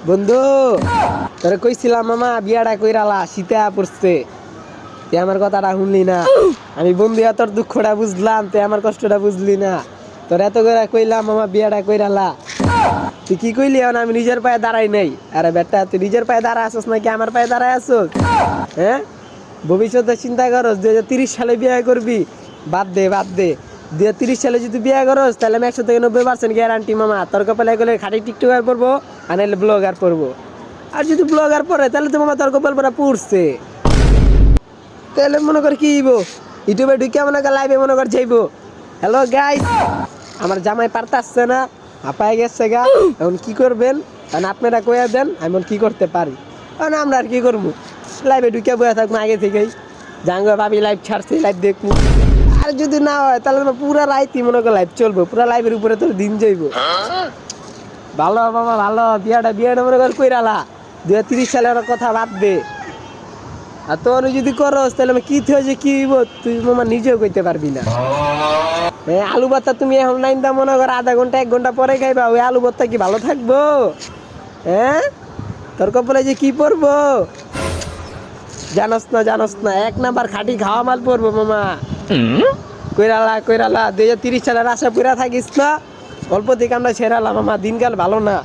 বন্ধু তোরে কইছিলাম মামা বিয়াটা কইরালা শীতে পড়ছে, তুই আমার কথাটা শুনলি না। আমি বন্ধু তোর দুঃখটা বুঝলাম, তুই আমার কষ্টটা বুঝলি না। তোর এত করে কইলাম মামা বিয়াটা কইরালা, তুই কি কইলি? এখন আমি নিজের পায়ে দাঁড়াই নাই। আরে বেটা, তুই নিজের পায়ে দাঁড়ায় আসছ নাকি আমার পায়ে দাঁড়ায় আসছ? হ্যাঁ, ভবিষ্যতে চিন্তা করস 2030 সালে বিয়ে করবি? বাদ দে বাদ দে। 2030 সালে যদি বিয়ে করস তাহলে আমি 100 থেকে 90% গ্যারান্টি মামা তোর কপালে গেলে খাটি টিকটকার পড়বো, আর নাহলে ব্লগার পড়বো। আর যদি ব্লগার পড়ে তাহলে তো মামা তোর কপাল পড়া পড়ছে। তাহলে মনে কর কি হইব, ইউটিউবে ঢুকে মনে কর লাইভে মনে কর যাইবো, হ্যালো গাইস আমার জামাই পারতাছে না, হাঁপায় গেছে গা, এখন কি করবেন? কারণ আপনারা কইয়া দেন আমি কি করতে পারি। কারণ আমরা আর কি করবো, লাইভে ঢুকে বয়ে থাকবো আগে থেকেই, জাঙ্গো ভাবি লাইভ ছাড়ছে লাইভ দেখবো। আর যদি না হয় তাহলে পুরা রাইতি মনে কর লাইভ চলবো, পুরা লাইভের উপরে তোর দিন যাইবো। ভালো মামা ভালো, বিয়াটা মনে কর কইরালা 2030 সালের কথা বাদ দে। আর তোর যদি করস তাহলে আমি কি থেকে কি হইব তুই মামা নিজেও কইতে পারবি না। আলু ভর্তা তুমি এখন লাইন দা মনে কর আধা ঘন্টা 1 ঘন্টা পরে খাইবা, ওই আলু ভর্তা কি ভালো থাকবো? হ্যাঁ, তোর কপালে যে কি পড়বো জানস না, 1 নাম্বার খাটি খাওয়া মাল পড়বো মামা। কইরালা 2030 সালের আশা পুরা থাকিস না, অল্প থেকে আমরা ছেড়ালাম মামা, দিনকাল ভালো না।